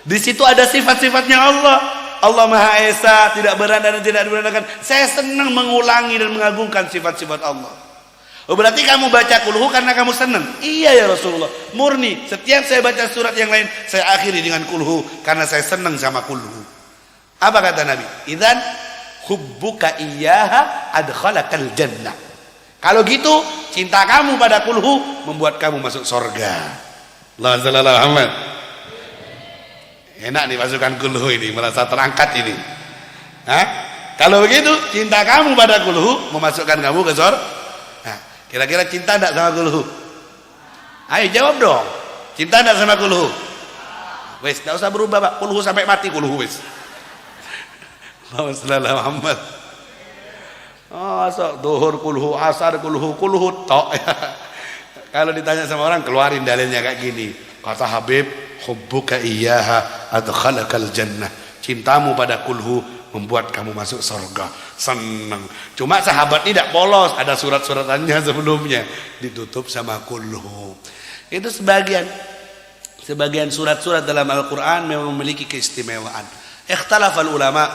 Di situ ada sifat-sifatnya Allah. Allah Maha Esa, tidak berada dan tidak diberadakan. Saya senang mengulangi dan mengagungkan sifat-sifat Allah. Oh, berarti kamu baca kulhu karena kamu senang? Iya ya Rasulullah, murni. Setiap saya baca surat yang lain, saya akhiri dengan kulhu karena saya senang sama kulhu. Apa kata Nabi? Idzan hubbuka iyyaha adkhalakal jannah. Kalau gitu, cinta kamu pada kulhu membuat kamu masuk surga. Allah sallallahu Muhammad. Enak nih pasukan kulhu ini, merasa terangkat ini. Hah? Kalau begitu, cinta kamu pada kulhu memasukkan kamu ke surga. Kira-kira cinta enggak sama kulhu? Ayo jawab dong. Cinta enggak sama kulhu? Wes, enggak usah berubah, Pak. Kulhu sampai mati kulhu wes. Allahumma shalli ala Muhammad. Oh, sok duhur kulhu, asar kulhu, kulhu tok. Kalau ditanya sama orang, keluarin dalilnya kayak gini. Kata Habib, hubbuka iyyaha adkhalakal jannah. Cintamu pada kulhu membuat kamu masuk surga. Senang. Cuma sahabat ini tidak polos, ada surat-suratannya sebelumnya ditutup sama kulhu. Itu sebagian surat-surat dalam Al-Qur'an memang memiliki keistimewaan. Ikhtalafal ulama,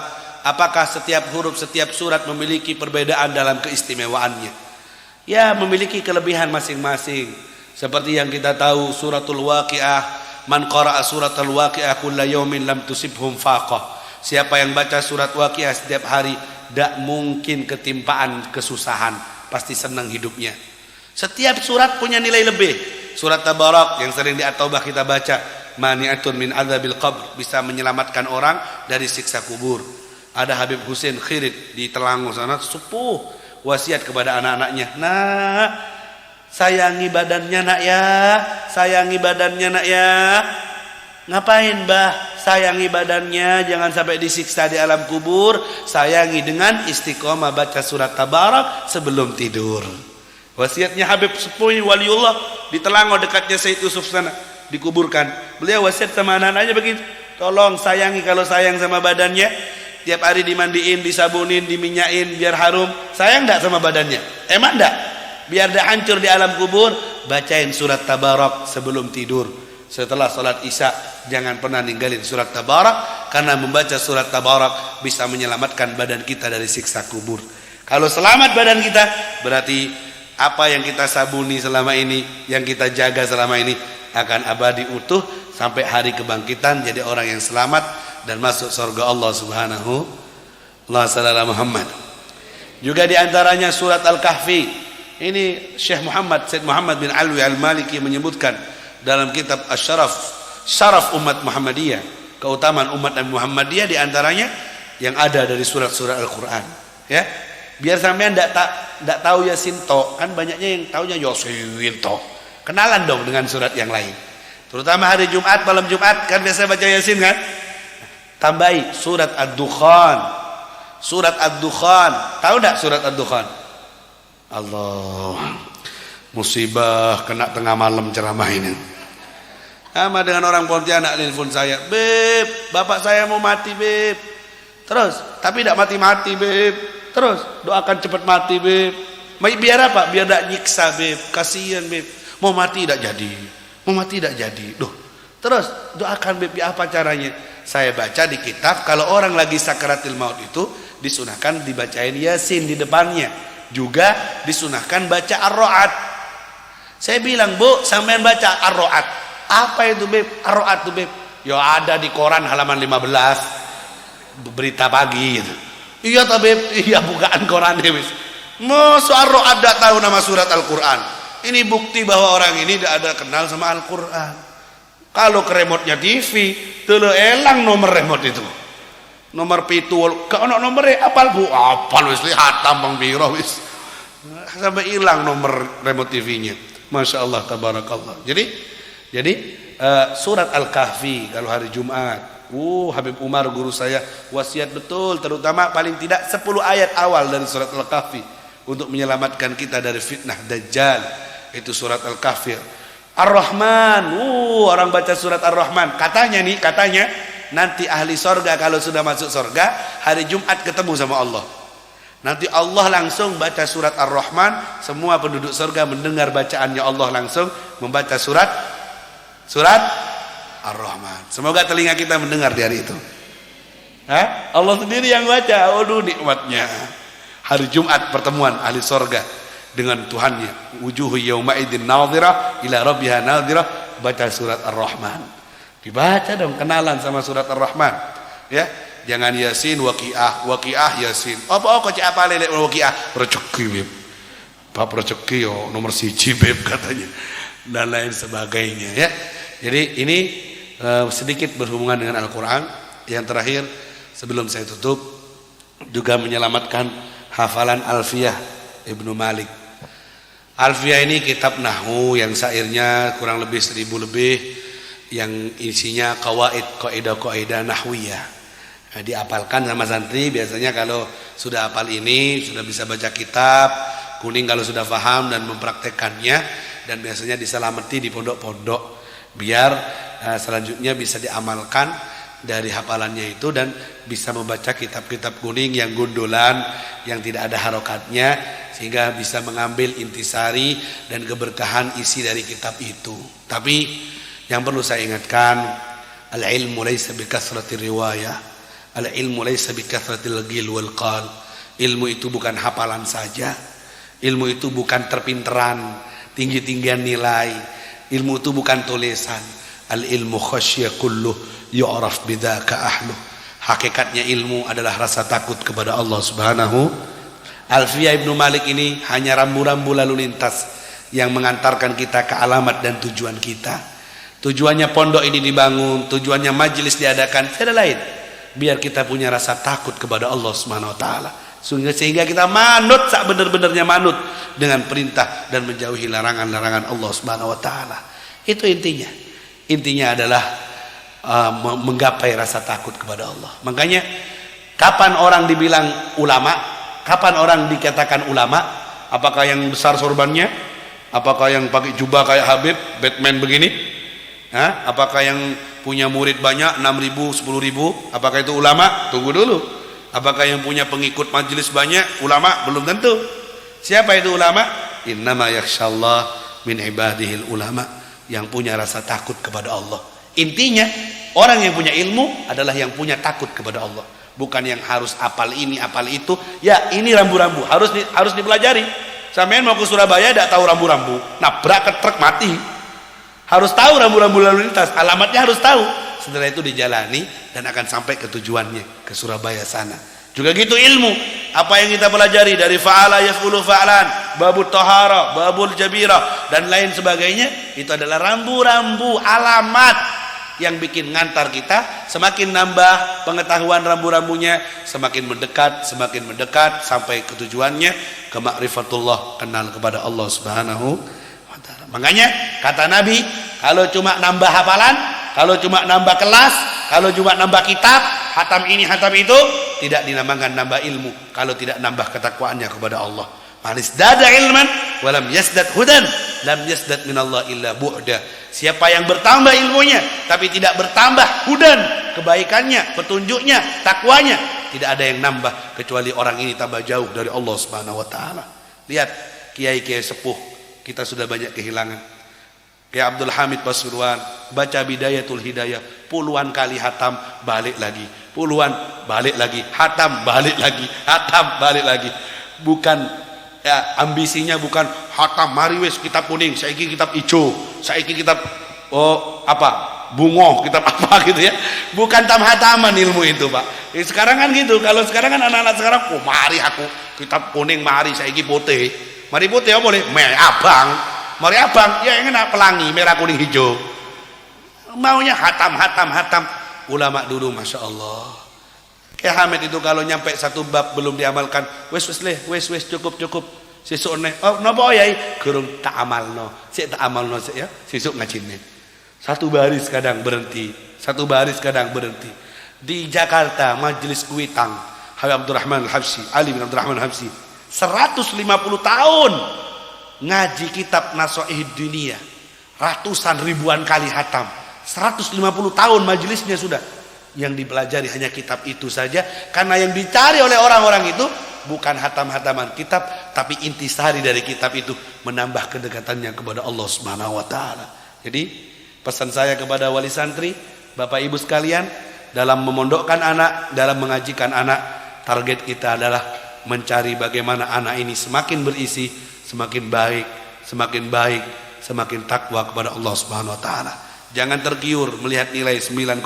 apakah setiap huruf, setiap surat memiliki perbedaan dalam keistimewaannya? Ya, memiliki kelebihan masing-masing. Seperti yang kita tahu suratul Waqiah, man qara'a suratul Waqiah kulla yaumin lam tusibhum faqah. Siapa yang baca surat Waqiah setiap hari, tidak mungkin ketimpaan kesusahan, pasti senang hidupnya. Setiap surat punya nilai lebih. Surat Tabarak yang sering di At-Taubah kita baca, mani'atun min adzabil qabr, bisa menyelamatkan orang dari siksa kubur. Ada Habib Husain Khirit di Telangor sana, sepuh, wasiat kepada anak-anaknya, nak, sayangi badannya nak ya, sayangi badannya nak ya. Ngapain Mbah? Sayangi badannya, jangan sampai disiksa di alam kubur. Sayangi dengan istiqomah baca surat Tabarak sebelum tidur. Wasiatnya Habib sepuh waliullah di Telangor dekatnya Said Yusuf sana, dikuburkan. Beliau wasiat sama anak-anaknya begitu, tolong sayangi, kalau sayang sama badannya, tiap hari dimandiin, disabunin, diminyain biar harum. Sayang enggak sama badannya? Emang enggak? Biar dah hancur di alam kubur, bacain surat Tabarak sebelum tidur. Setelah salat Isya, jangan pernah ninggalin surat Tabarak, karena membaca surat Tabarak bisa menyelamatkan badan kita dari siksa kubur. Kalau selamat badan kita, berarti apa yang kita sabuni selama ini, yang kita jaga selama ini akan abadi utuh sampai hari kebangkitan, jadi orang yang selamat dan masuk surga Allah Subhanahu. Allahumma shalli ala Muhammad. Juga diantaranya surat Al-Kahfi. Ini Syekh Muhammad Said Muhammad bin Alwi Al-Maliki menyebutkan dalam kitab Asy-Syaraf, Syaraf Umat Muhammadiyah, keutamaan umat Nabi Muhammadiyah, diantaranya yang ada dari surat-surat Al-Quran. Ya, biar sampean tidak tahu Yasin to, kan banyaknya yang taunya Yasin to. Kenalan dong dengan surat yang lain. Terutama hari Jumat, malam Jumat kan biasa baca Yasin kan? Tambahi surat Ad-Dukhan. Surat Ad-Dukhan. Tahu enggak surat Ad-Dukhan? Allah, musibah kena tengah malam ceramah ini. Sama dengan orang Pontianak telepon saya, "Beb, bapak saya mau mati, Beb." Terus, tapi tidak mati-mati, Beb. Terus, doakan cepat mati, Beb. Biar apa? Biar tidak nyiksa, Beb. Kasihan, Beb. Mau mati tidak jadi. Mau mati tidak jadi. Duh. Terus, doakan, Beb. Ya, apa caranya? Saya baca di kitab, kalau orang lagi sakaratil maut itu disunahkan dibacain Yasin di depannya. Juga disunahkan baca Ar-Ra'd. Saya bilang, "Bu, sampean baca Ar-Ra'd." "Apa itu, Beb?" "Ar-Ra'd tuh, Beb." "Ya ada di koran halaman 15. Berita pagi gitu." "Iya toh, Beb." "Iya, bukaan koran deh, wis." Masa Ar-Ra'd enggak tahu nama surat Al-Qur'an. Ini bukti bahwa orang ini tidak ada kenal sama Al-Qur'an. Kalau ke remote-nya TV, teu elang nomor remote itu. Nomor pitu, gak ono nomornya, apal Bu? Apal wis lihat tampang biro wis. Sampai hilang nomor remote TV-nya. Masya Allah, tabarakallah. Jadi surat Al-Kahfi kalau hari Jumat. Habib Umar guru saya wasiat betul, terutama paling tidak 10 ayat awal dari surat Al-Kahfi untuk menyelamatkan kita dari fitnah Dajjal. Itu surat Al-Kahfi. Ar-Rahman, orang baca surat Ar-Rahman. Katanya nanti ahli sorga kalau sudah masuk sorga, hari Jumat ketemu sama Allah. Nanti Allah langsung baca surat Ar-Rahman, semua penduduk sorga mendengar bacaannya Allah langsung membaca surat Ar-Rahman. Semoga telinga kita mendengar di hari itu. Allah sendiri yang baca. Aduh, nikmatnya hari Jumat, pertemuan ahli sorga dengan Tuhannya. Wujuhu yawma idin nadhirah ila rabbiha nadhirah. Baca surat Ar-Rahman. Dibaca dong, kenalan sama surat Ar-Rahman. Ya, jangan Yasin, Waqiah, Yasin. Apa cek apa lele Waqiah? Rezeki, Beb. Bab rezeki yo nomor 1, Beb, katanya. Dan lain sebagainya, ya. Jadi ini sedikit berhubungan dengan Al-Qur'an. Yang terakhir sebelum saya tutup, juga menyelamatkan hafalan Alfiyah Ibnu Malik. Alfiyah ini kitab nahwu yang syairnya kurang lebih 1000 lebih, yang isinya kaidah nahwiyah. Nah, diapalkan sama santri. Biasanya kalau sudah hafal ini sudah bisa baca kitab, kuning kalau sudah paham dan mempraktekannya, dan biasanya diselamati di pondok-pondok biar selanjutnya bisa diamalkan dari hafalannya itu dan bisa membaca kitab-kitab kuning yang gundulan, yang tidak ada harokatnya, sehingga bisa mengambil intisari dan keberkahan isi dari kitab itu. Tapi yang perlu saya ingatkan, al-ilmu laysa bi kasratir riwayah, al-ilmu laysa bi kathratil ghil wal qal. Ilmu itu bukan hafalan saja, ilmu itu bukan terpinteran, tinggi-tinggian nilai, ilmu itu bukan tulisan. Al-ilmu khasyah kulluh yu'raf bidzaka ahluh. Hakikatnya ilmu adalah rasa takut kepada Allah Subhanahu. Alfiyah Ibnu Malik ini hanya rambu-rambu lalu lintas yang mengantarkan kita ke alamat dan tujuan kita. Tujuannya pondok ini dibangun, tujuannya majelis diadakan, tidak lain biar kita punya rasa takut kepada Allah Subhanahu wa taala, sehingga kita manut sak bener-benernya manut dengan perintah dan menjauhi larangan-larangan Allah Subhanahu wa taala. Itu intinya. Intinya adalah menggapai rasa takut kepada Allah. Makanya kapan orang dibilang ulama, kapan orang dikatakan ulama? Apakah yang besar sorbannya? Apakah yang pakai jubah kayak Habib, Batman begini? Apakah yang punya murid banyak 6.000, 10.000? Apakah itu ulama? Tunggu dulu. Apakah yang punya pengikut majelis banyak? Ulama? Belum tentu. Siapa itu ulama? Innama yakhshallah min ibadihil ulama, yang punya rasa takut kepada Allah. Intinya orang yang punya ilmu adalah yang punya takut kepada Allah, bukan yang harus apal ini apal itu. Ya, ini rambu-rambu harus dipelajari. Sampean mau ke Surabaya tidak tahu rambu-rambu, nabrak ke truk mati. Harus tahu rambu-rambu lalu lintas, alamatnya harus tahu. Setelah itu dijalani dan akan sampai ke tujuannya, ke Surabaya sana. Juga gitu ilmu, apa yang kita pelajari dari fa'ala yaf'ulu fa'lan, babul tahara, babul jabira dan lain sebagainya, itu adalah rambu-rambu alamat yang bikin ngantar kita semakin nambah pengetahuan rambu-rambunya, semakin mendekat sampai ke tujuannya, ke ma'rifatullah, kenal kepada Allah Subhanahu wa taala. Makanya kata Nabi, kalau cuma nambah hafalan, kalau cuma nambah kelas, kalau cuma nambah kitab, hatam ini hatam itu, tidak dinamakan nambah ilmu kalau tidak nambah ketakwaannya kepada Allah. Manis dada ilman walam yasdad hudan lam yasdad minallah illa bu'da. Siapa yang bertambah ilmunya tapi tidak bertambah hudan, kebaikannya, petunjuknya, takwanya, tidak ada yang nambah kecuali orang ini tambah jauh dari Allah Subhanahu wa taala. Lihat kiai-kiai sepuh kita sudah banyak kehilangan. Kayak Abdul Hamid Pasuruan, baca Bidayatul Hidayah puluhan kali hatam, balik lagi, puluhan, balik lagi, hatam, balik lagi, hatam, balik lagi. Bukan ya, ambisinya bukan hatam mari wis kitab kuning, saiki kitab ijo, saiki kitab bungo, kitab apa gitu ya. Bukan tam-hataman ilmu itu, Pak. Sekarang kan gitu. Kalau sekarang kan anak-anak sekarang, mari aku kitab kuning, mari saiki putih. Mari putih apa boleh? Abang. Mari abang, ya yang enak pelangi merah kuning hijau. Maunya hatam. Ulama dulu masya Allah. Kayak Hamid itu kalau nyampe satu bab belum diamalkan, wes cukup. Sesuk ne, napa yai? Gurung tak amalno. Sik tak amalno sik ya. Sesuk ngajine. Satu baris kadang berhenti. Di Jakarta majelis Kuitang, Habib Abdurrahman Al-Habsyi, Ali bin Abdurrahman Al-Habsyi, 150 tahun ngaji kitab Nasoihid Dunia, ratusan ribuan kali hatam, 150 tahun majelisnya sudah. Yang dipelajari hanya kitab itu saja, karena yang dicari oleh orang-orang itu bukan hatam-hataman kitab, tapi intisari dari kitab itu, menambah kedekatannya kepada Allah Subhanahu wa taala. Jadi pesan saya kepada wali santri, Bapak Ibu sekalian, dalam memondokkan anak, dalam mengajikan anak, target kita adalah mencari bagaimana anak ini semakin berisi, semakin baik, semakin takwa kepada Allah Subhanahu wa taala. Jangan tergiur melihat nilai 9,9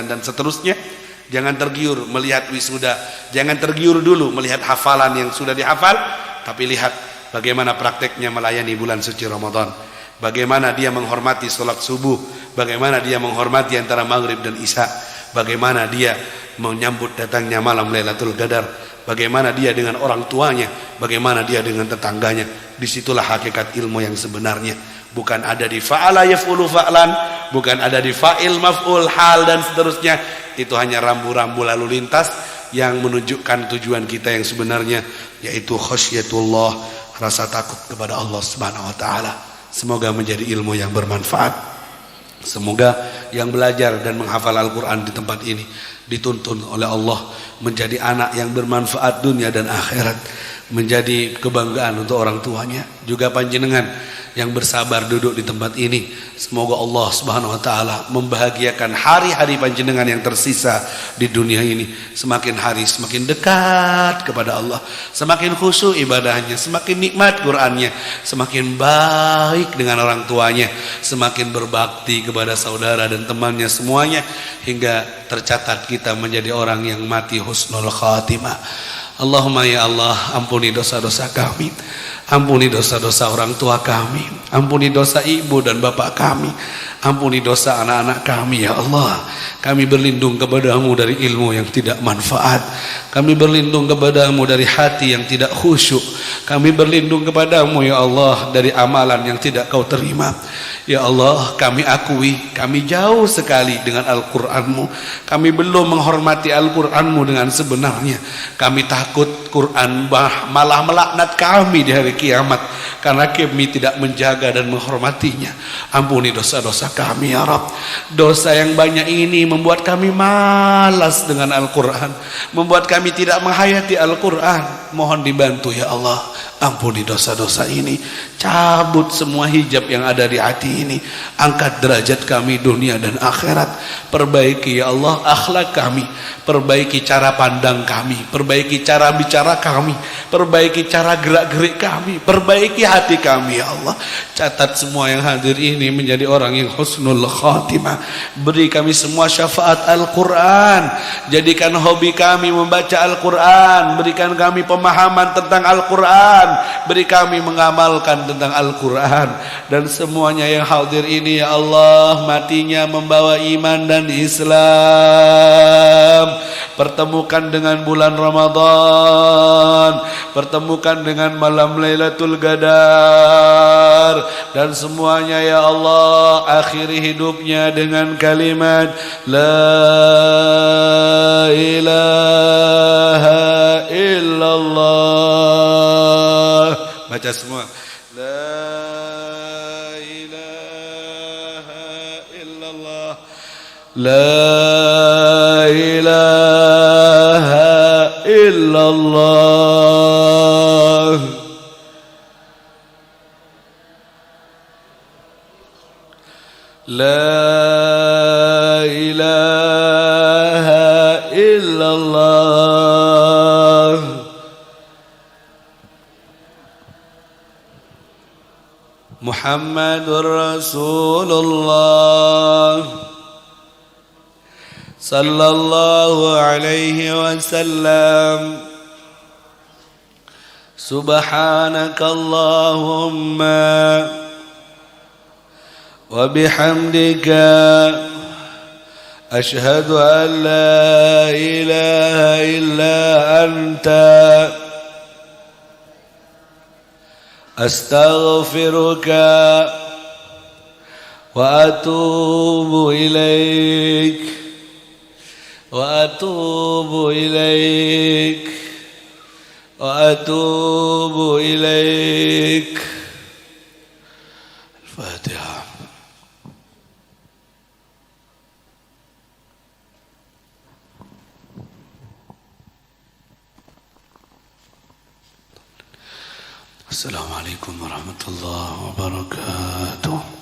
dan seterusnya. Jangan tergiur melihat wisuda. Jangan tergiur dulu melihat hafalan yang sudah dihafal, tapi lihat bagaimana prakteknya melayani bulan suci Ramadan. Bagaimana dia menghormati sholat subuh, bagaimana dia menghormati antara maghrib dan isya, bagaimana dia menyambut datangnya malam Lailatul Qadar, bagaimana dia dengan orang tuanya, bagaimana dia dengan tetangganya. Disitulah hakikat ilmu yang sebenarnya. bukan ada di fa'ala yaf'ulu fa'lan, bukan ada di fa'il maf'ul hal dan seterusnya. Itu hanya rambu-rambu lalu lintas yang menunjukkan tujuan kita yang sebenarnya, yaitu khasyatullah, rasa takut kepada Allah Subhanahu wa taala. Semoga menjadi ilmu yang bermanfaat. Semoga yang belajar dan menghafal Al-Quran di tempat ini dituntun oleh Allah menjadi anak yang bermanfaat dunia dan akhirat, menjadi kebanggaan untuk orang tuanya. Juga panjenengan yang bersabar duduk di tempat ini, semoga Allah Subhanahu wa taala membahagiakan hari-hari panjenengan yang tersisa di dunia ini. Semakin hari semakin dekat kepada Allah, semakin khusyuk ibadahnya, semakin nikmat Qur'annya, semakin baik dengan orang tuanya, semakin berbakti kepada saudara dan temannya semuanya, hingga tercatat kita menjadi orang yang mati husnul khatimah. Allahumma ya Allah, ampuni dosa-dosa kami, ampuni dosa-dosa orang tua kami, ampuni dosa ibu dan bapak kami, ampuni dosa anak-anak kami ya Allah. Kami berlindung kepadamu dari ilmu yang tidak manfaat, kami berlindung kepadamu dari hati yang tidak khusyuk, kami berlindung kepadamu ya Allah dari amalan yang tidak kau terima. Ya Allah, kami akui kami jauh sekali dengan Al-Qur'anmu, kami belum menghormati Al-Qur'anmu dengan sebenarnya. Kami takut Quran malah melaknat kami di hari kiamat karena kami tidak menjaga dan menghormatinya. Ampuni dosa-dosa kami ya Rabb. Dosa yang banyak ini membuat kami malas dengan Al-Quran, membuat kami tidak menghayati Al-Quran. Mohon dibantu ya Allah. Ampuni dosa-dosa ini, cabut semua hijab yang ada di hati ini, angkat derajat kami dunia dan akhirat. Perbaiki ya Allah akhlak kami, perbaiki cara pandang kami, perbaiki cara bicara kami, perbaiki cara gerak-gerik kami, perbaiki hati kami ya Allah. Catat semua yang hadir ini menjadi orang yang husnul khatimah. Beri kami semua syafaat Al-Quran, jadikan hobi kami membaca Al-Quran, berikan kami pemahaman tentang Al-Quran, beri kami mengamalkan tentang Al-Quran. Dan semuanya yang hadir ini ya Allah, matinya membawa iman dan Islam, pertemukan dengan bulan Ramadan, pertemukan dengan malam Lailatul Qadar, dan semuanya ya Allah akhiri hidupnya dengan kalimat La ilaha illallah. Baca semua. La ilaha illallah. La ilaha illallah. La ilaha illallah. Muhammadur Rasulullah sallallahu alaihi wasallam. Subhanakallahumma wa bihamdika ashhadu an la ilaha illa anta astaghfiruka wa atubu ilaik wa atubu ilaik wa atubu ilaik. Al-Fatihah. Assalamualaikum warahmatullahi wabarakatuh.